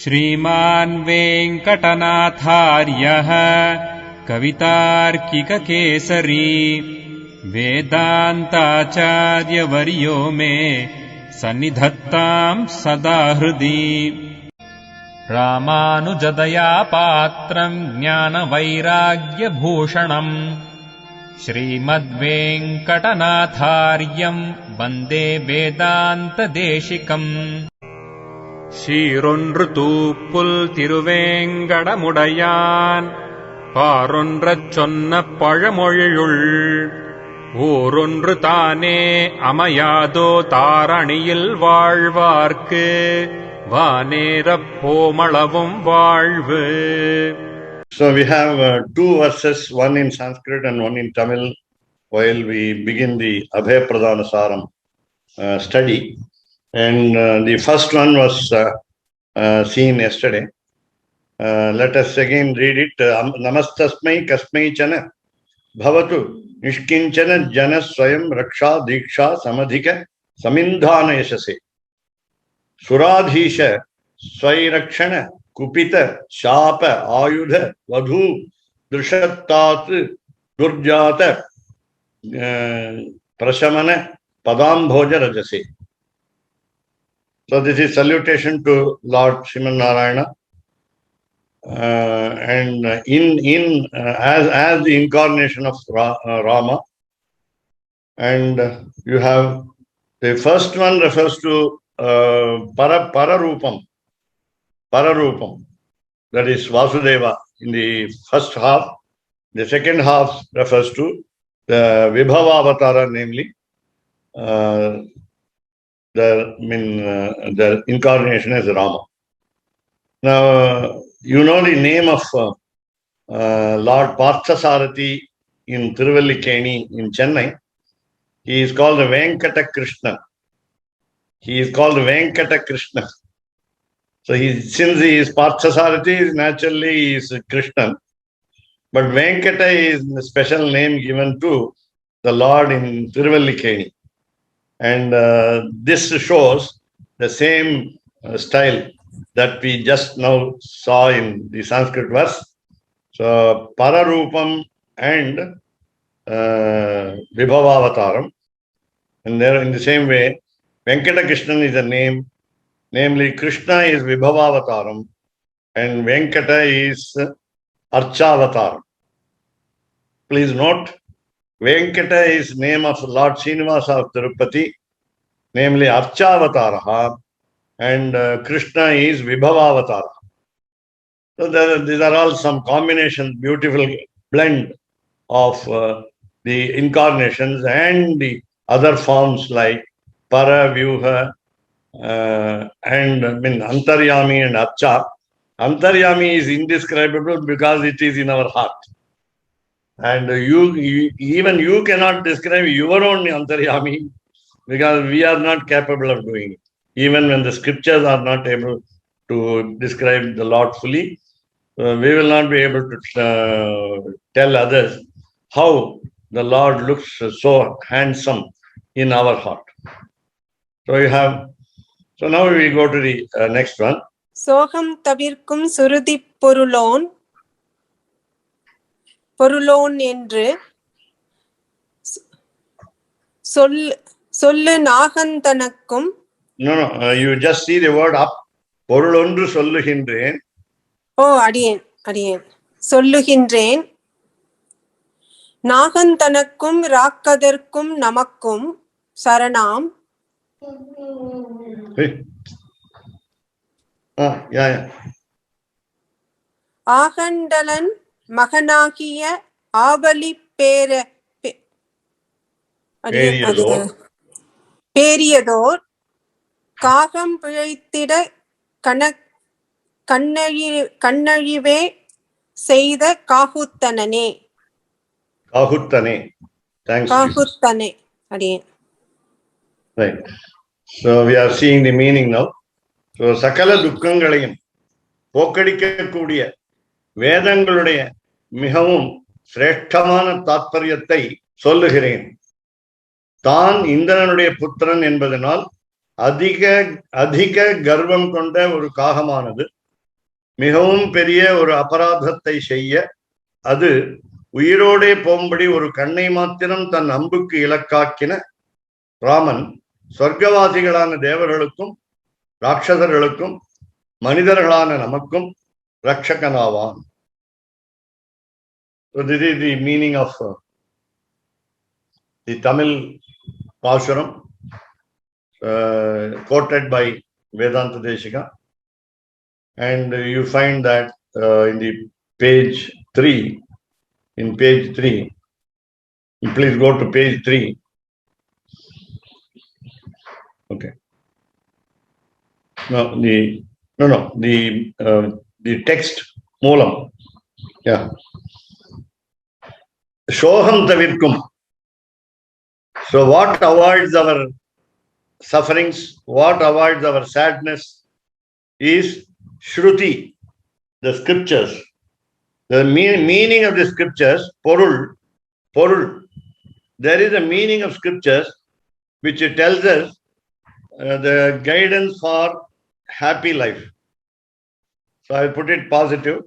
श्रीमान् वेङ्कटनाथार्यः कवितार्किककेसरी वेदान्ताचार्यवर्यो मे सन्निधत्ताम् सदा हृदि। रामानुजदया पात्रम् ज्ञानवैराग्यभूषणम् श्रीमद्वेङ्कटनाथार्यम् वन्दे वेदान्तदेशिकम्। சீரொன்றுதூப்புல் திருவேங்கடமுடையான் பாரொன்றச் சொன்ன பழமொழியுள் ஊரொன்று தானே அமையாதோ தாரணியில் வாழ்வார்க்கு வானேரப் போமளவும் வாழ்வு. So we have two verses, one in Sanskrit and one in Tamil, while we begin the Abhay Pradhana Saram study. And the first one was seen yesterday. Let us again read it. Namastasmai kasmai chana bhavatu nishkinchana jana swayam raksha diksha samadhika samindhana yashase suradhisha swairakshana kupita shapa ayudha vadhu drishattat durjata prashamana padambhoja rajase. So this is salutation to Lord Sriman Narayana, and as the incarnation of Rama. And you have the first one refers to Pararupam, that is Vasudeva in the first half. The second half refers to the Vibhava Avatara, namely the incarnation as Rama. Now, you know the name of Lord Parthasarathi in Tiruvallikeni in Chennai. He is called the Venkata Krishna. So since he is Parthasarathi, naturally he is Krishna. But Venkata is a special name given to the Lord in Tiruvallikeni. And this shows the same style that we just now saw in the Sanskrit verse. So, Pararupam and Vibhavavataram. And there, in the same way, Venkata Krishnan is a name, namely Krishna is Vibhavavataram and Venkata is Archavataram. Please note, Venkata is name of Lord Srinivasa of Tirupati, namely Archavataraha, and Krishna is Vibhavavatara. So these are all some combinations, beautiful blend of the incarnations and the other forms like Para, Vyuha, and Antaryami and Archa. Antaryami is indescribable because it is in our heart. And even you cannot describe your own Antaryami because we are not capable of doing it. Even when the scriptures are not able to describe the Lord fully, we will not be able to tell others how the Lord looks so handsome in our heart. So now we go to the next one. Soham tavirkum surudi பொருளோன் என்று சொல்லு நாகந்தனக்கும். No, you just see the word up. பொருளொன்று சொல்லுகின்றேன். அடியேன் சொல்லுகின்றேன். நாகந்தனக்கும் ராக்கதற்கும் நமக்கும் சரணாம். ஆகண்டலன் மகனாகிய ஆவலி பேரியதோர் காகம் பிழைத்திட கண்ணழிவே செய்த காகுத்தனே. அடியேன். Right. So we are seeing the meaning now. So சகல துக்கங்களையும் போக்கடிக்கக்கூடிய வேதங்களுடைய மிகவும் சிரேஷ்டமான தாத்பரியத்தை சொல்லுகிறேன். தான் இந்திரனுடைய புத்திரன் என்பதனால் அதிக கர்வம் கொண்ட ஒரு காகமானது மிகவும் பெரிய ஒரு அபராதத்தை செய்ய, அது உயிரோடே போகும்படி ஒரு கண்ணை மாத்திரம் தன் அம்புக்கு இலக்காக்கின ராமன் சொர்க்கவாசிகளான தேவர்களுக்கும் ராட்சசர்களுக்கும் மனிதர்களான நமக்கும் ரட்சகனாவான். So this is the meaning of the Tamil Pashuram quoted by Vedanta Deshika, and you find that in the page 3. In page 3, please go to page 3. Okay. No, the text moolam. Yeah. Shoham tavirkum. So what avoids our sufferings, what avoids our sadness is Shruti, the scriptures. The meaning of the scriptures, porul. There is a meaning of scriptures which tells us the guidance for happy life. So I put it positive.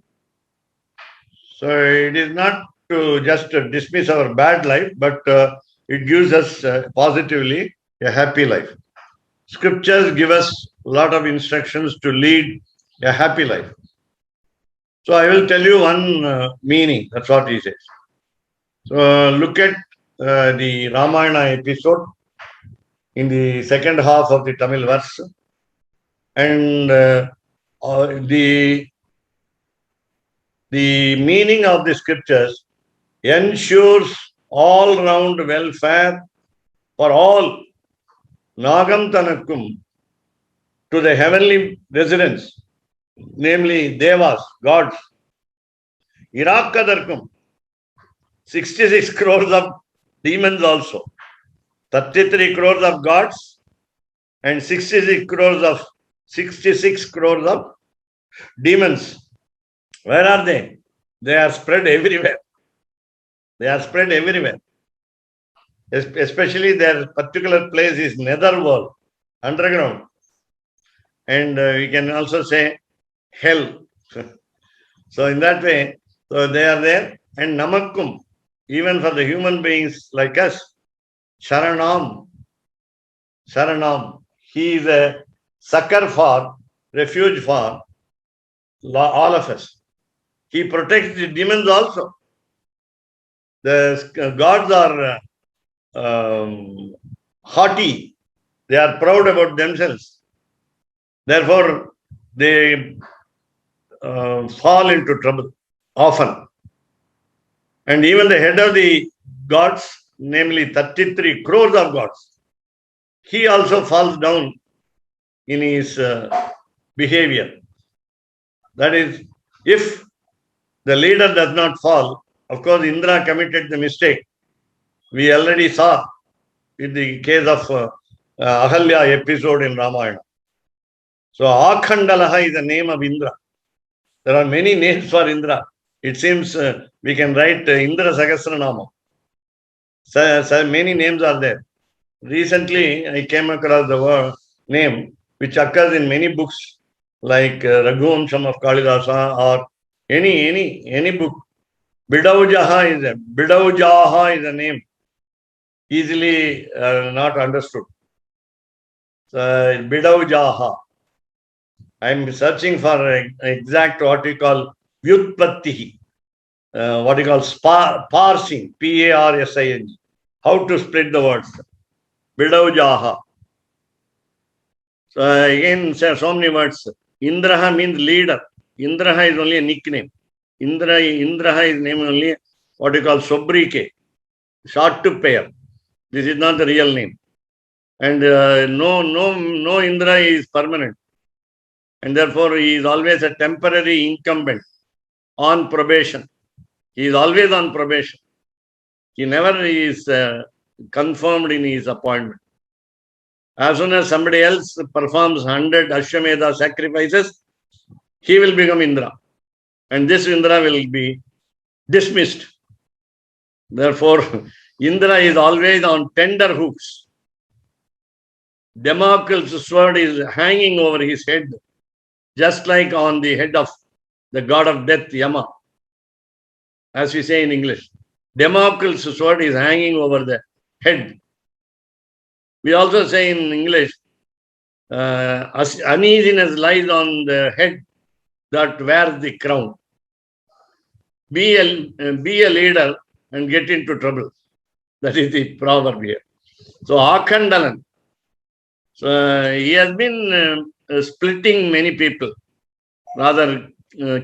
So it is not to just dismiss our bad life, but it gives us positively a happy life. Scriptures give us a lot of instructions to lead a happy life. So I will tell you one meaning. That's what he says. So look at the Ramayana episode in the second half of the Tamil verse, and the meaning of the scriptures ensures all round welfare for all Nagam Tanakum to the heavenly residents, namely Devas, gods. Irakadarkum, 66 crores of demons also. 33 crores of gods and 66 crores of demons. Where are they? They are spread everywhere. Especially their particular place is netherworld, underground. And we can also say hell. So in that way, so they are there. And Namakkum, even for the human beings like us, Sharanam. He is a succor for, refuge for all of us. He protects the demons also. The gods are haughty. They are proud about themselves. Therefore, they fall into trouble often. And even the head of the gods, namely 33 crores of gods, he also falls down in his behavior. That is, if the leader does not fall, of course, Indra committed the mistake. We already saw in the case of Ahalya episode in Ramayana. So, Akhandalaha is the name of Indra. There are many names for Indra. It seems we can write Indra Sahasranama. So many names are there. Recently, I came across the word name which occurs in many books like Raghuvamsham of Kalidasa or any book. Bidaujaha is a name easily not understood. So, Bidaujaha. I am searching for exact what we call Vyutpattihi, what we call parsing, Parsing, how to split the words. Bidaujaha. So again, so many words. Indraha means leader. Indraha is only a nickname. Indraha is name only what we call sobriquet, short to pair. This is not the real name. And no Indra is permanent. And therefore, he is always a temporary incumbent on probation. He is always on probation. He never is confirmed in his appointment. As soon as somebody else performs 100 Ashwamedha sacrifices, he will become Indra. And this Indra will be dismissed. Therefore, Indra is always on tender hooks. Damocles' sword is hanging over his head, just like on the head of the god of death, Yama, as we say in English. Damocles sword is hanging over the head. We also say in English, uneasiness lies on the head that wears the crown. Be a leader and get into trouble. That is the proverb here. So Akhandalan, so he has been splitting many people, rather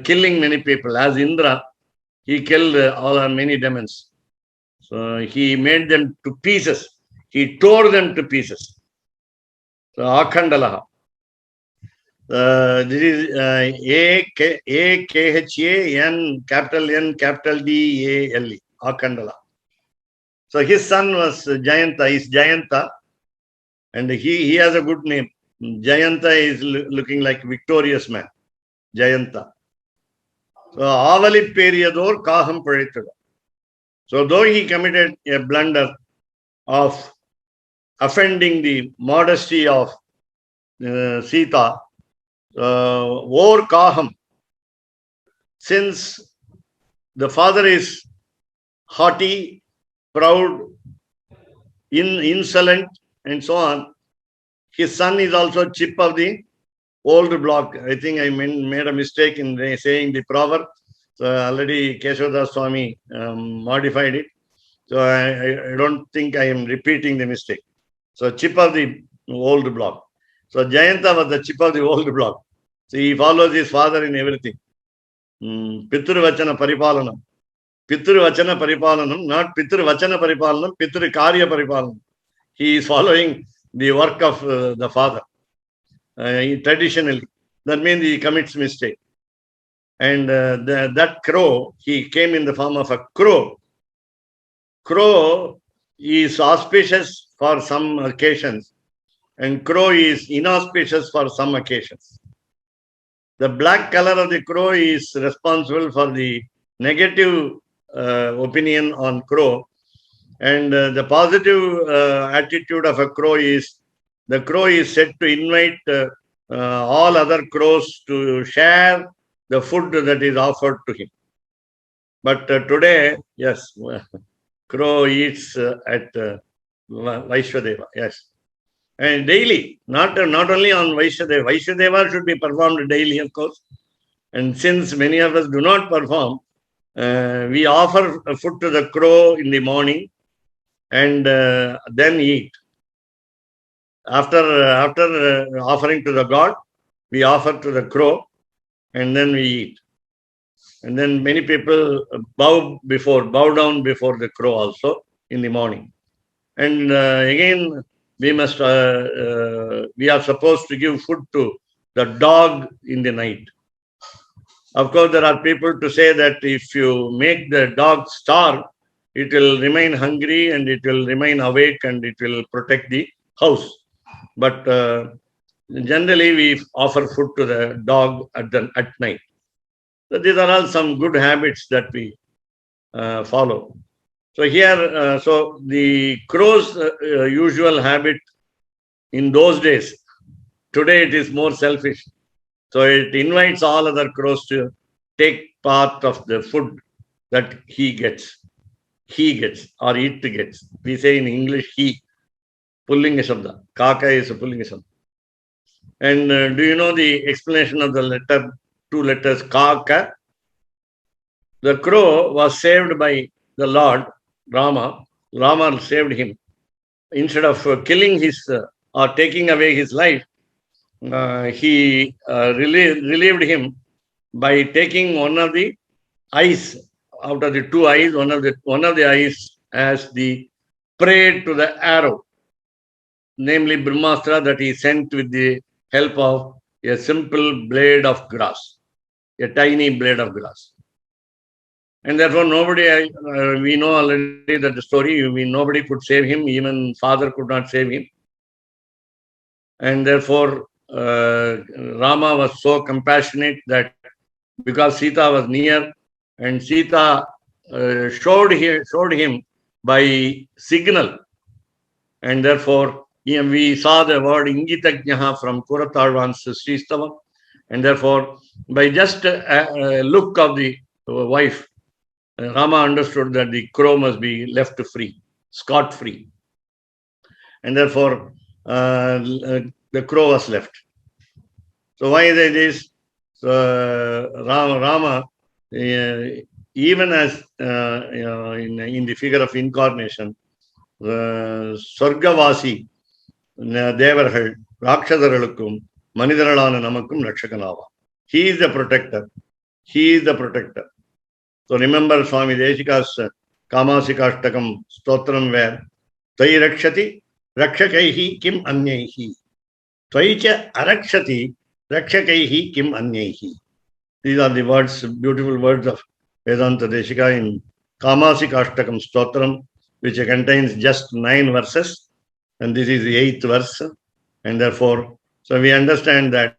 killing many people. As Indra, he killed many demons. So he made them to pieces. He tore them to pieces. So Akhandalaha. This is A-K-H-A-N, capital N, capital D-A-L-E, Akhandala. So his son was Jayanta, is Jayanta, and he has a good name. Jayanta is looking like victorious man, Jayanta. So Avali Periyador Kaham Pazhaittadu. So though he committed a blunder of offending the modesty of Sita, Vor Kaham, since the father is haughty, proud, insolent, and so on, his son is also chip of the old block. I think I made a mistake in saying the proverb. So already Keshavdas Swami modified it. So I don't think I am repeating the mistake. So chip of the old block. So Jayanta was the chip of the old block. So he follows his father in everything. Pitru Vachana Paripalanam. Pitru Vachana Paripalanam, not Pitru Vachana Paripalanam, Pitru Karya Paripalanam. He is following the work of the father. Traditionally, that means he commits mistake. And that crow, he came in the form of a crow. Crow is auspicious for some occasions, and crow is inauspicious for some occasions. The black color of the crow is responsible for the negative opinion on crow, and the positive attitude of a crow is, the crow is said to invite all other crows to share the food that is offered to him. But today, yes, crow eats at Vaishwadeva, yes. And daily, not only on Vaishwadeva. Vaishwadeva should be performed daily, of course. And since many of us do not perform, we offer food to the crow in the morning and then eat. After offering to the god, we offer to the crow and then we eat. And then many people bow down before the crow also in the morning. And again, we are supposed to give food to the dog in the night. Of course, there are people to say that if you make the dog starve, it will remain hungry and it will remain awake and it will protect the house. But generally, we offer food to the dog at night. So these are all some good habits that we follow. So here, so the crow's usual habit in those days, today it is more selfish. So it invites all other crows to take part of the food that he gets or it gets. We say in English, he. Pullinga Shabda. Kaka is a Pullinga Shabda. And do you know the explanation of the two letters Kaka? The crow was saved by the Lord, Rama. Rama saved him. Instead of killing his or taking away his life, he relieved him by taking one of the eyes out of the two eyes. One of the eyes as the prey to the arrow, namely Brahmastra, that he sent with the help of a simple blade of grass, a tiny blade of grass. And therefore, nobody, we know already that the story, nobody could save him, even father could not save him. And therefore, Rama was so compassionate that because Sita was near, and Sita showed him by signal, and therefore we saw the word Ingitagnaha from Kuratalvan's Sristavam, And therefore, by just a look of the wife, Rama understood that the crow must be left free, scot-free. And therefore, the crow was left. So why is this? Rama, even as in the figure of incarnation, Sargavasi, Devarhal, Rakshasaralukkum, Manidaralana Namakum Rakshakanava. He is the protector. He is the protector. So remember Swami Deshika's Kamasikashtakam Stotram where Tvai Rakshati Rakshakaihi Kim Anyaihi. Tvaicha Arakshati Rakshakaihi Kim Anyaihi. These are the words, beautiful words of Vedanta Deshika in Kamasikashtakam Stotram, which contains just 9 verses. And this is the 8th verse. And therefore, so we understand that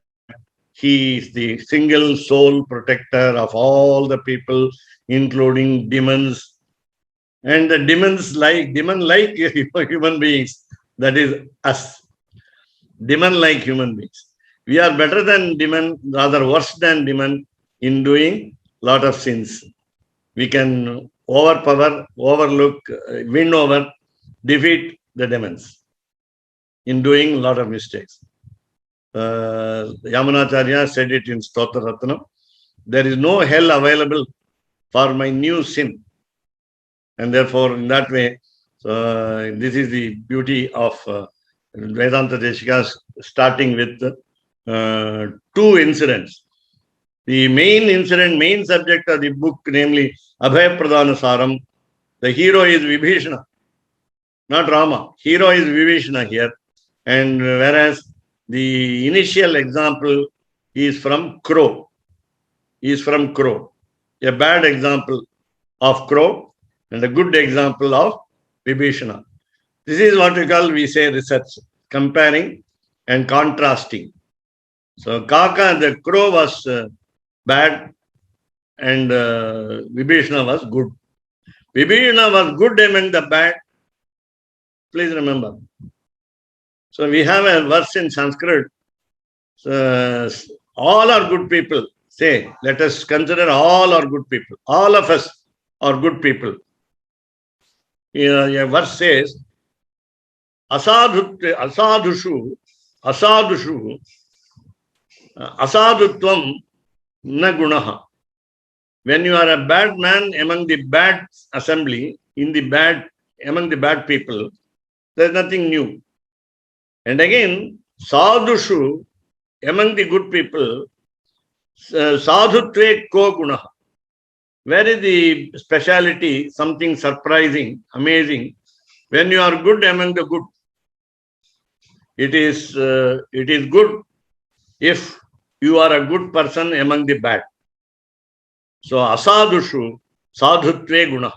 he is the single sole protector of all the people, including demons. And the demon like human beings, that is us. Demon-like human beings. We are better than demon, rather worse than demon in doing lot of sins. We can overpower, overlook, win over, defeat the demons in doing a lot of mistakes. Yamunacharya said it in Stotra Ratnam. There is no hell available for my new sin. And therefore, in that way, this is the beauty of Vedanta Deshika, starting with 2 incidents. The main incident, main subject of the book, namely Abhaya Pradhana Saram, the hero is Vibhishana, not Rama. Hero is Vibhishana here. And whereas the initial example is from crow. Is from crow. A bad example of crow and a good example of Vibhishana. This is what we say research, comparing and contrasting. So Kaka, the crow was bad and Vibhishana was good. Vibhishana was good among the bad. Please remember. So we have a verse in Sanskrit. All are good people. Say, let us consider all are good people. All of us are good people. A verse says, asadhushu asadhutvam na gunaha. When you are a bad man among the bad assembly, among the bad people, there is nothing new. And again, sadhushu, among the good people, sadhutve ko gunaha. Where is the speciality, something surprising, amazing? When you are good among the good, it is good if you are a good person among the bad. So asadhushu sadhutve guna.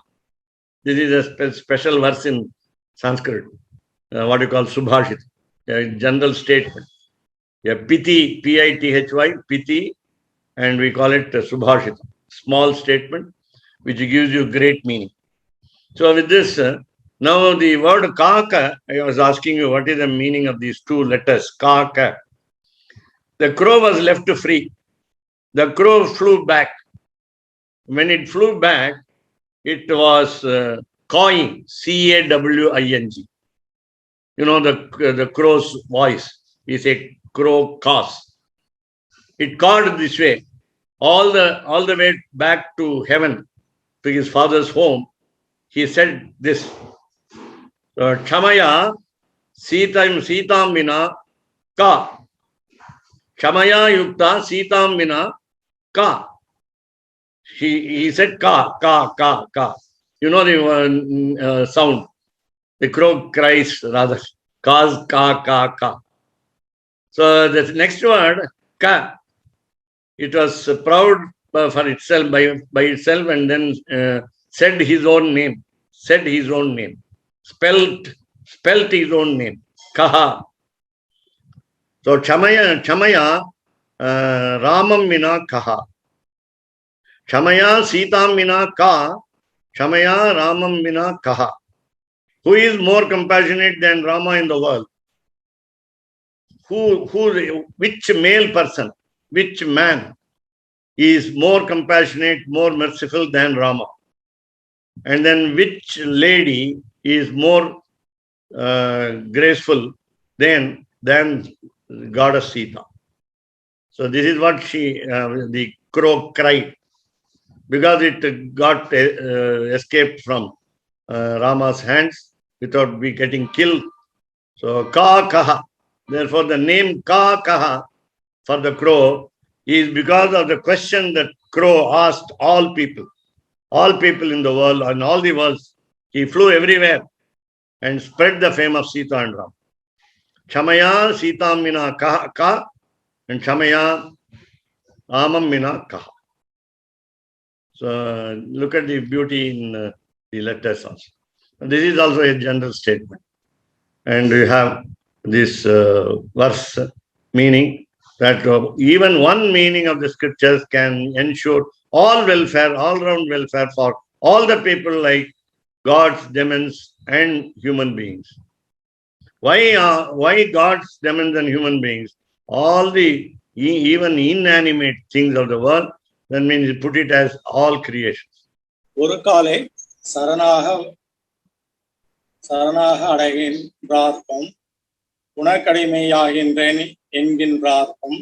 This is a special verse in Sanskrit, what you call subhashit, a general statement. A piti, P-I-T-H-Y, piti, and we call it subhashit, small statement which gives you great meaning. So with this, now the word kaka, I was asking you what is the meaning of these 2 letters, kaka. The crow was left free. The crow flew back. When it flew back, it was cawing, C-A-W-I-N-G. You know the crow's voice is a crow caws. It cawed this way, all the way back to heaven, to his father's home. He said this, Kshamaya Sitam Vina Ka. Kshamaya Yukta Sitam Vina Ka. He said ka, ka, ka, ka. You know the sound. The crow cries rather. Ka's, ka, ka, ka. So the next word, ka, it was proud for itself, by itself, and then said his own name. Said his own name. Spelt his own name. Kaha. So Kshamaya Ramam Vina Kaha. Kshamaya Sitam Vina Ka. Kshamaya Ramam Vina Kaha. Who is more compassionate than Rama in the world? Which male person which man is more compassionate, more merciful than Rama? And then which lady is more graceful than goddess Sita? So this is what the crow cried, because it got escaped from Rama's hands without getting killed. So Ka Kaha. Therefore, the name Ka Kaha for the crow is because of the question that crow asked all people in the world and all the worlds. He flew everywhere and spread the fame of Sita and Ram. Chamaya Sitam Mina Ka and Chamaya Ramam Mina Kaha. So look at the beauty in the letters also. This is also a general statement. And we have this verse meaning that even one meaning of the scriptures can ensure all welfare, all round welfare for all the people like gods, demons, and human beings. Why gods, demons, and human beings? All the even inanimate things of the world, that means you put it as all creations. ஒரு காலை சரணாக அடைகின்றார்க்கும் உனக்கடிமையாகின்றேன் என்கின்றார்க்கும்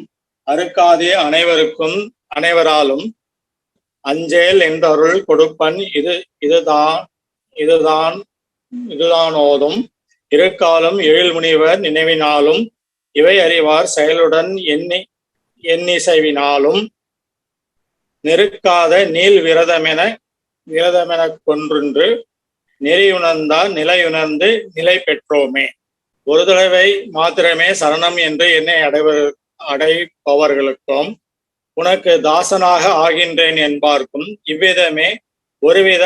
அறுக்காதே அனைவராலும் அஞ்சேல் என்றருள் கொடுப்பன் இதுதானோதும் இருக்காலும் எழில்முனிவர் நினைவினாலும் இவை அறிவார் செயலுடன் எண்ணிசைவினாலும் நெருக்காத நீள் விரதமென கொன்று நெறியுணர்ந்தால் நிலையுணர்ந்து நிலை பெற்றோமே. ஒரு தடவை மாத்திரமே சரணம் என்று என்னை அடைபவர்களுக்கும் உனக்கு தாசனாக ஆகின்றேன் என்பார்க்கும் இவ்விதமே ஒருவித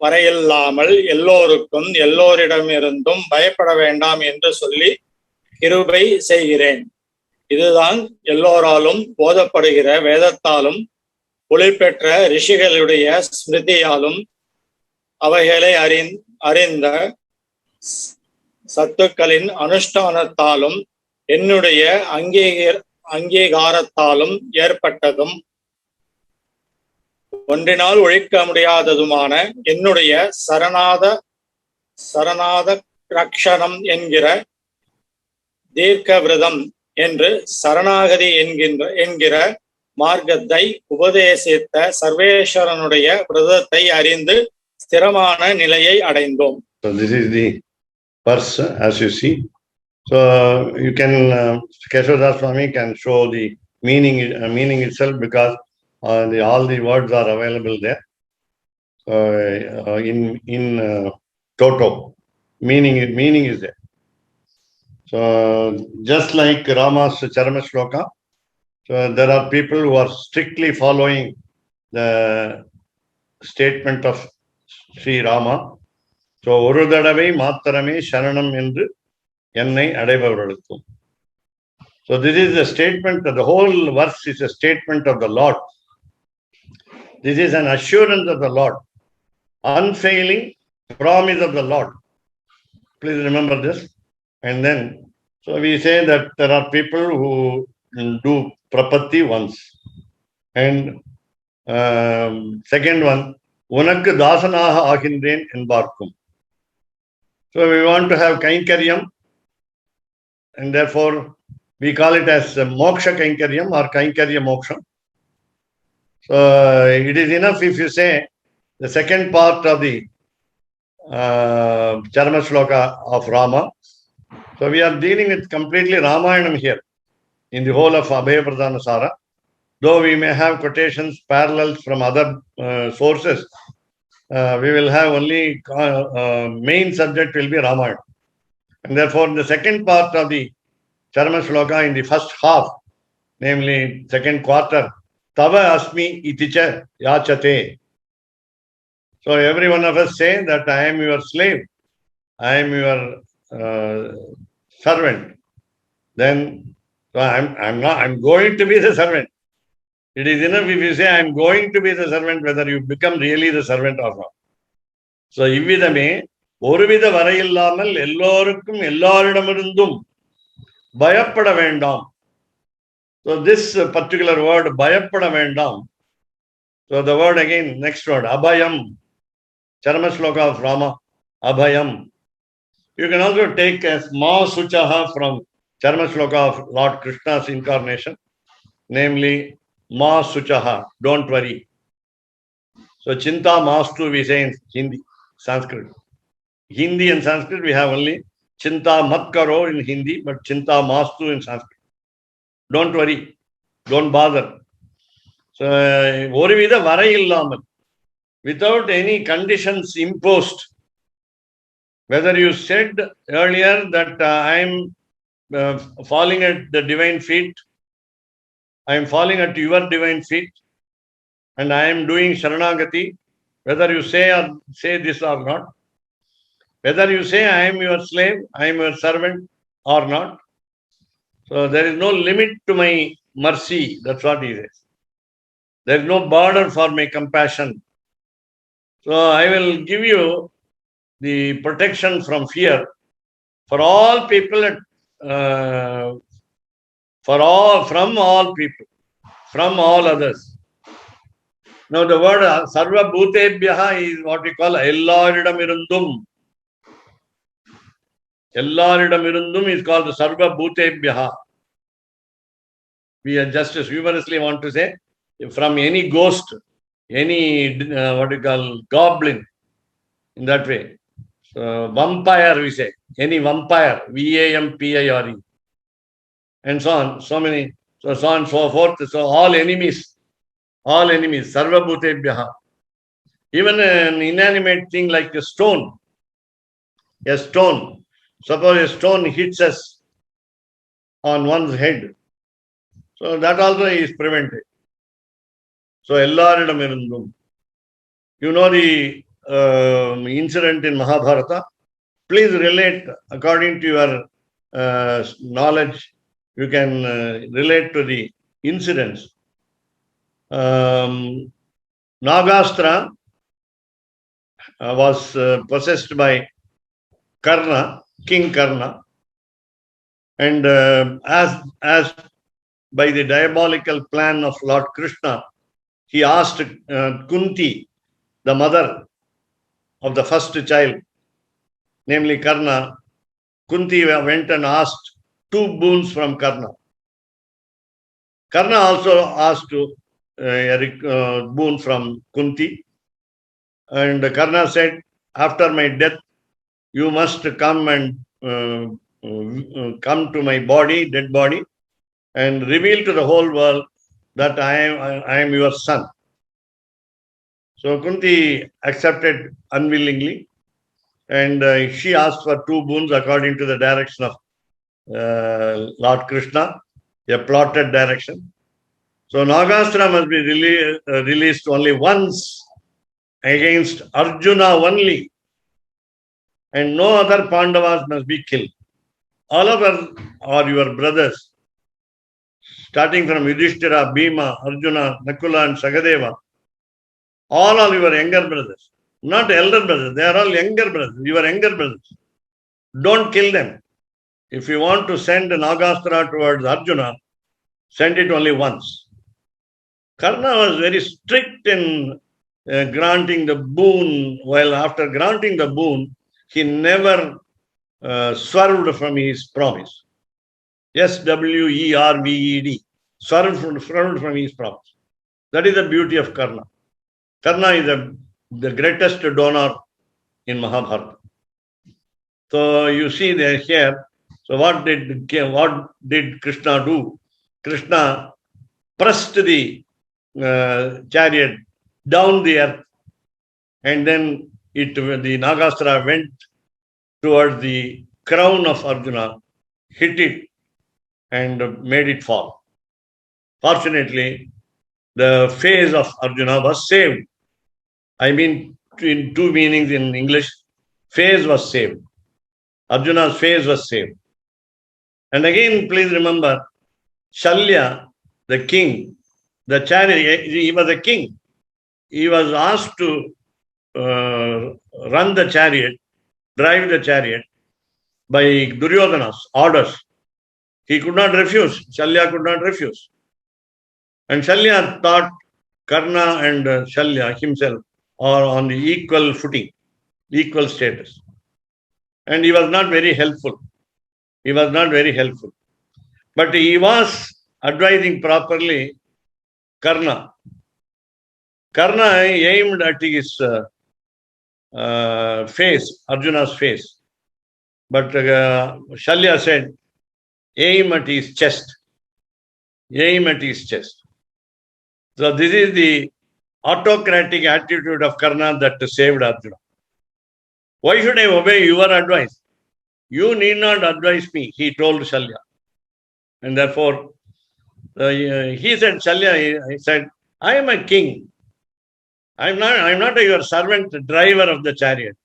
வரையில்லாமல் எல்லோருக்கும் எல்லோரிடமிருந்தும் பயப்பட வேண்டாம் என்று சொல்லி கிருபை செய்கிறேன். இதுதான் எல்லோராலும் போதப்படுகிற வேதத்தாலும் ஒளிபெற்ற ரிஷிகளுடைய ஸ்மிருதியாலும் அவைகளை அறிந்த சத்துக்களின் அனுஷ்டானத்தாலும் என்னுடைய அங்கீகாரத்தாலும் ஏற்பட்டதும் ஒன்றினால் ஒழிக்க முடியாததுமான என்னுடைய சரணாத ரக்ஷணம் என்கிற தீர்க்க விரதம் என்று சரணாகதி என்கிற மார்க்கத்தை உபதேசித்த சர்வேஸ்வரனுடைய விரதத்தை அறிந்து ஸ்திரமான நிலையை அடைந்தோம். So this is the verse as you see. So you can Keshavdas Swami can show the meaning itself, because all the words are available there. In toto, meaning is there. So just like Rama's Charama Shloka, so there are people who are strictly following the statement of Sri Rama. So ஒரு தடவை மாத்திரமே சரணம் என்று என்னை அடைபவர்களுக்கும். So this is a statement, the whole verse is a statement of the Lord. This is an assurance of the Lord, unfailing promise of the Lord. Please remember this. And then, so we say that there are people who do prapatti once. And second one, unakku dasanaha agindren enbarkum. So we want to have kainkaryam, and therefore we call it as moksha kainkaryam or kainkarya moksha. So it is enough if you say the second part of the Charama Shloka of Rama. So we are dealing with completely Ramayanam here in the whole of Abhaya Pradhana Sara. Though we may have quotations, parallels from other sources, we will have only main subject will be Ramayana. And therefore the second part of the Charama Shloka in the first half, namely second quarter, Tava Asmi Iticha Yachate. So every one of us say that I am your slave, I am your servant. Then so I'm going to be the servant. It is enough if you say I am going to be the servant, whether you become really the servant or not. So இவ்விதமே ஒருவித வரையில்லாமல் எல்லோருக்கும் எல்லாரிடமிருந்தும் பயப்பட வேண்டாம். So this particular word, Bayapada Vendam. So the word again, next word, Abhayam. Charma Shloka of Rama, Abhayam. You can also take as Ma Suchaha from Charma Shloka of Lord Krishna's incarnation, namely Ma Suchaha, don't worry. So Chinta Mastu we say in Hindi, Sanskrit. Hindi and Sanskrit we have only Chinta Mat Karo in Hindi, but Chinta Mastu in Sanskrit. Don't worry, don't bother. So Orivida Varaillamal, without any conditions imposed. Whether you said earlier that I am falling at the divine feet, I am falling at your divine feet, and I am doing Sharanagati, whether you say this or not, whether you say I am your slave, I am your servant or not. So there is no limit to my mercy. That's what he says. There is no border for my compassion. So I will give you the protection from fear for all people, from all people, from all others. Now the word Sarva Bhutebhyaha is what we call Ellaridam. Ellaridam is called Sarva Bhutebhyaha. We are just as humorously want to say, from any ghost, any what we call goblin, in that way. So vampire we say, any vampire, Vampire, and so on, so many, so on and so forth. So all enemies, Sarva Bhutebhyaha. Even an inanimate thing like a stone, suppose a stone hits us on one's head. So that also is prevented. So Ellaridam Irundum. You know the incident in Mahabharata. Please relate according to your knowledge. You can relate to the incidents. Nagastra was possessed by Karna, King Karna, and as by the diabolical plan of Lord Krishna, he asked Kunti, the mother of the first child, namely Karna. Kunti went and asked 2 boons from Karna. Karna also asked a boon from Kunti. And Karna said, after my death, you must come and come to my body, dead body, and reveal to the whole world that I am your son. So Kunti accepted unwillingly, and she asked for 2 boons according to the direction of Lord Krishna, a plotted direction. So Nagastra must be released only once against Arjuna only, and no other Pandavas must be killed. All of us are your brothers, starting from Yudhishthira, Bhima, Arjuna, Nakula and Sagadeva. All are your younger brothers, not elder brothers. They are all younger brothers, your younger brothers. Don't kill them. If you want to send Nagastra towards Arjuna, send it only once. Karna was very strict in granting the boon, while after granting the boon, he never swerved from his promise. SWERVED, swerved from his promise. That is the beauty of Karna. Karna is the greatest donor in Mahabharata. So you see there here. So what did Krishna do? Krishna pressed the chariot down the earth, and then the Nagastra went towards the crown of Arjuna, hit it, and made it fall. Fortunately, the face of Arjuna was saved. I mean, in 2 meanings in English, face was saved. Arjuna's face was saved. And again, please remember, Shalya, the king, the chariot, he was a king. He was asked to run the chariot, drive the chariot by Duryodhana's orders. He could not refuse. Shalya could not refuse. And Shalya thought Karna and Shalya himself are on the equal footing, equal status. And he was not very helpful. He was not very helpful. But he was advising properly Karna. Karna aimed at his face, Arjuna's face. But Shalya said, aim at his chest. Aim at his chest. So this is the autocratic attitude of Karna that saved Arjuna. Why should I obey your advice? You need not advise me, he told Shalya. And therefore, he said, Shalya, he said, I am a king. I'm not your servant, driver of the chariot.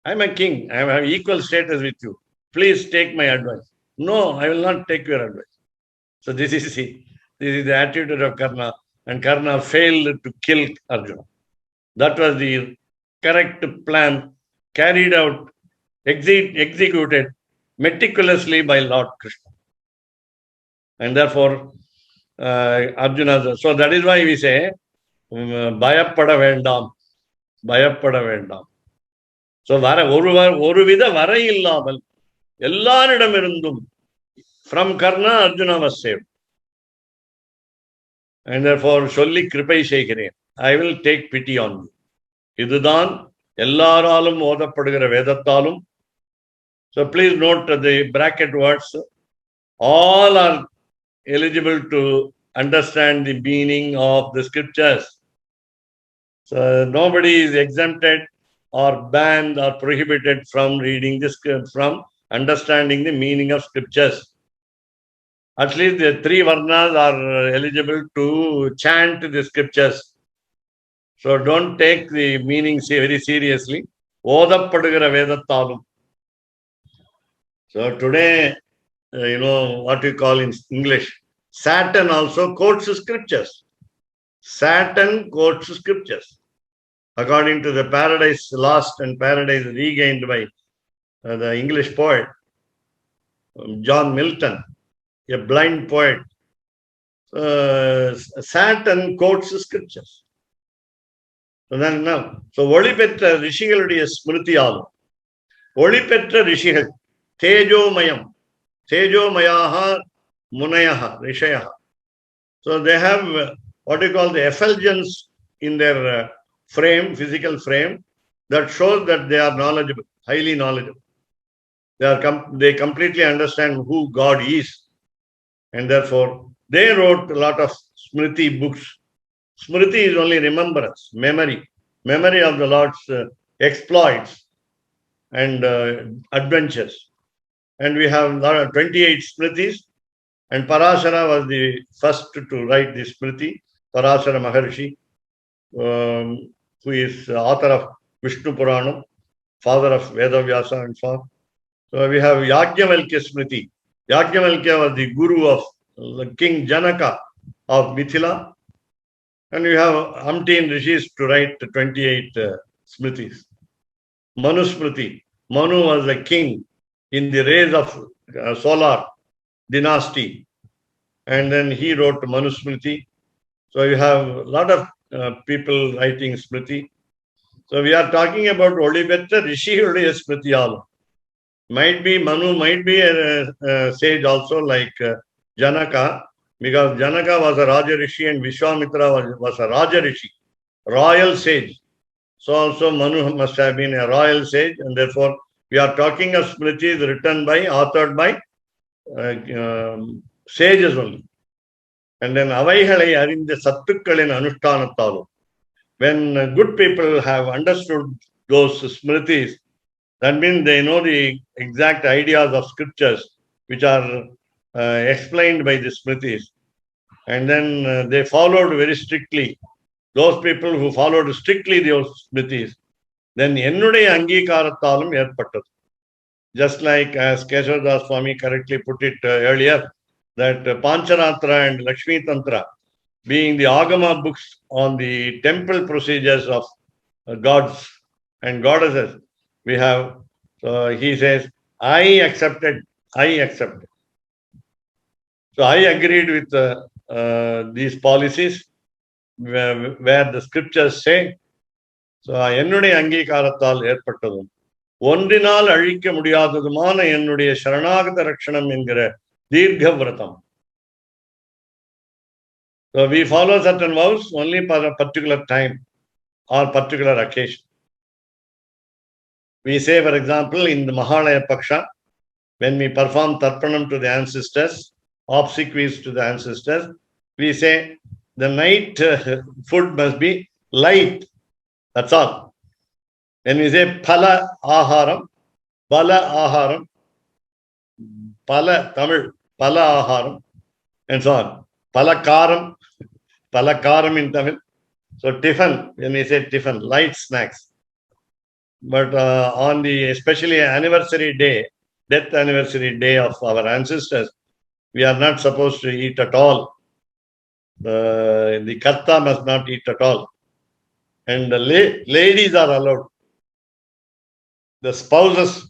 I'm a king. I have equal status with you. Please take my advice. No, I will not take your advice. So this is the attitude of Karna. And Karna failed to kill Arjuna. That was the correct plan carried out, executed meticulously by Lord Krishna. And therefore, Arjuna, so that is why we say, Bayapada Vendam. Bayapada Vendam. So, Oruvida Vara illamal, Ellaridam from Karna, Arjuna was saved. And therefore, Solli Kripai Shekare, I will take pity on you. Idudan, Ellaralum Odapadagara Vedatalum. So please note the bracket words. All are eligible to understand the meaning of the scriptures. So nobody is exempted or banned or prohibited from reading this, from understanding the meaning of scriptures. At least the three varnas are eligible to chant the scriptures. So don't take the meaning very seriously. Odapadagara Vedattalum. So today, what we call in English, Saturn also quotes scriptures. Saturn quotes scriptures. According to the Paradise Lost and Paradise Regained by the English poet, John Milton, a blind poet, Saturn quotes scriptures. So then now, so Olipetra Rishigaluடைய ஸ்மிருதியாலும் ஒளிபெற்ற ரிஷிகள் Tejomayaha Munayaha Rishayaha. So they have what you call the effulgence in their frame, physical frame, that shows that they are knowledgeable, highly knowledgeable. They completely understand who God is. And therefore, they wrote a lot of Smriti books. Smriti is only remembrance, memory of the Lord's exploits and adventures. And we have 28 Smritis. And Parashara was the first to write the Smriti. Parashara Maharshi, who is author of Vishnu Puranam, father of Vedavyasa and so on. So we have Yajnavalkya Smriti. Yajnavalkya was the guru of King Janaka of Mithila. And we have umpteen rishis to write 28 Smritis. Manu Smriti. Manu was the king in the rays of solar dynasty. And then he wrote Manu Smriti. So you have a lot of people writing Smriti. So we are talking about Olibetta Rishi Smritiyalu. Might be Manu, might be a sage also like Janaka, because Janaka was a Raja Rishi and Vishwamitra was a Raja Rishi, royal sage. So also Manu must have been a royal sage, and therefore we are talking of Smritis written by, authored by sages only. And then Avaihalai Arinda Sattukkalin Anushthanattalu. When good people have understood those Smritis, that means they know the exact ideas of scriptures which are explained by the Smritis. And then they followed very strictly. Those people who followed strictly those Smritis, then Ennudaya Angikarathalum Erpattathu. Just like as Kesavadas Swami correctly put it earlier, that Pancharatra and Lakshmi Tantra, being the Agama books on the temple procedures of gods and goddesses, we have, he says, I accepted. So I agreed with these policies where the scriptures say, so என்னுடைய அங்கீகாரத்தால் ஏற்பட்டதும் ஒன்றினால் அழிக்க முடியாததுமான என்னுடைய சரணாகத ரட்சணம் என்கிற தீர்க்க விரதம். So we follow certain vows only for a particular time or particular occasion. We say, for example, in the Mahalaya Paksha, when we perform Tarpanam to the ancestors, obsequies to the ancestors, we say the night food must be light. That's all. When we say Phala Aharam, Bala Aharam, Pala Tamil, Pala Aharam, and so on. Palakaram, Palakaram in Tamil. So tiffin, when we say tiffin, light snacks. But on the especially anniversary day, death anniversary day of our ancestors, we are not supposed to eat at all. The karta must not eat at all. And the ladies are allowed. The spouse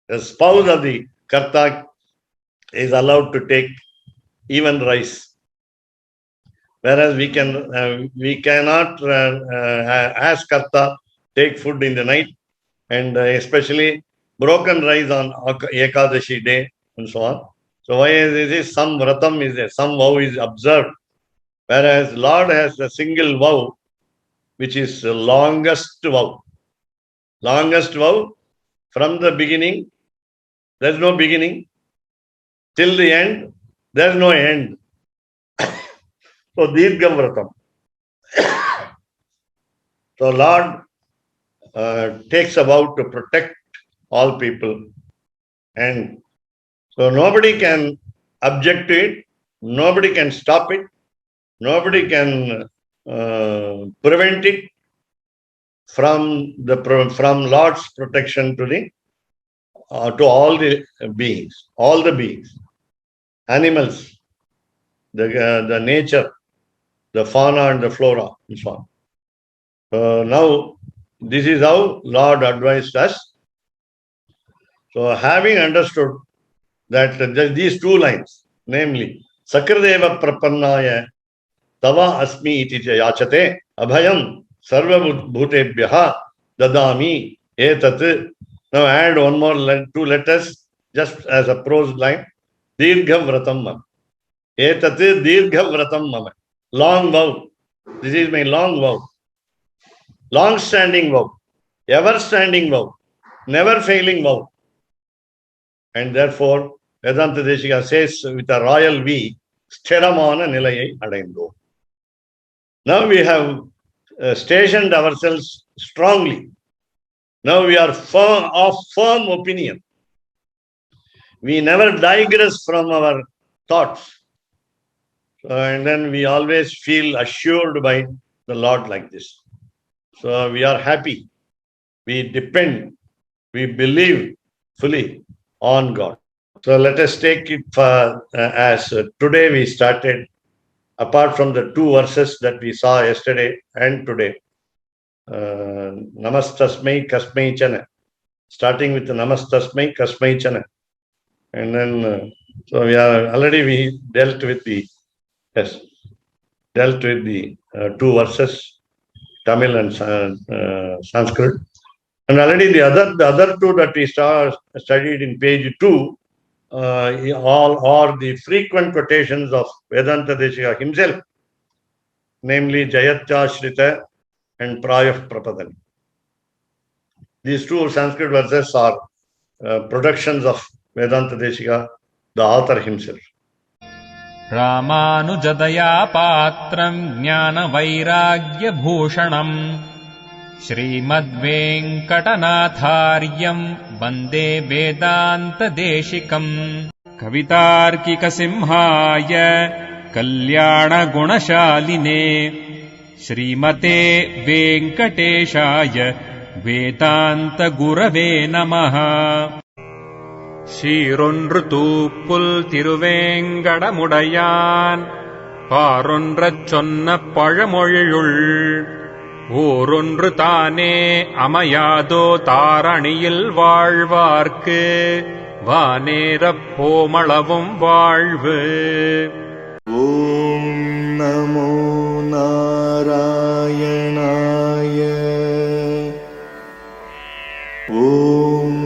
of the karta is allowed to take even rice. Whereas we cannot ask karta take food in the night, and especially broken rice on Ekadashi day and so on. So why is this? Some vratam is there, some vow is observed. Whereas Lord has a single vow, which is the longest vow. Longest vow from the beginning, there's no beginning, till the end, there's no end. So Dirgha Vratam. So Lord takes a vow to protect all people, and so nobody can object to it, nobody can stop it, nobody can prevent it from Lord's protection to all the beings, animals, the nature, the fauna and the flora, and so on. Now, this is how Lord advised us. So, having understood that these two lines, namely, Sakradeva Prapannaya Tava Asmi iti yachate abhayam sarva bhutebhyaha dadami etat. Now add one more two letters just as a prose line. Dirgha Vratam Mama. Etat Dirgha Vratam Mama. Long vow. This is my long vow. Long standing vow. Ever standing vow. Never failing vow. And therefore, Vedanta Deshika says with a royal V, Stiramana Nilayai Adaindo. Now we have stationed ourselves strongly. Now we are of firm opinion. We never digress from our thoughts. And then we always feel assured by the Lord like this. So we are happy. We depend. We believe fully on God. So let us take it as today we started, apart from the two verses that we saw yesterday and today. Namastasmai Kasmai Chana. Starting with the Namastasmai Kasmai Chana. And then, so we dealt with the two verses, Tamil and Sanskrit. And already the other two that we studied in page 2, all are the frequent quotations of Vedanta Deshika himself, namely Jayatya and Prayah Prapadani. These two Sanskrit verses are productions of Vedanta Deshika, the author himself. Ramanujadaya Patram Jnana Vairagya Bhushanam Srimad Venkatanatharyam Vande Vedanta Deshikam Kavitarkika Simhaya Kalyana Gunashaline Srimate Venkateshaya Vedanta Gurave Namaha. சீரொன்று Thoopul Thiruvengadamudaiyan பாரொன்றச் சொன்ன பழமொழியுள் ஊரொன்று தானே அமையாதோ தாரணியில் வாழ்வார்க்கு வானேரப் போமளவும் வாழ்வு. ஓம் நமோ நாராயணாய. ஓம்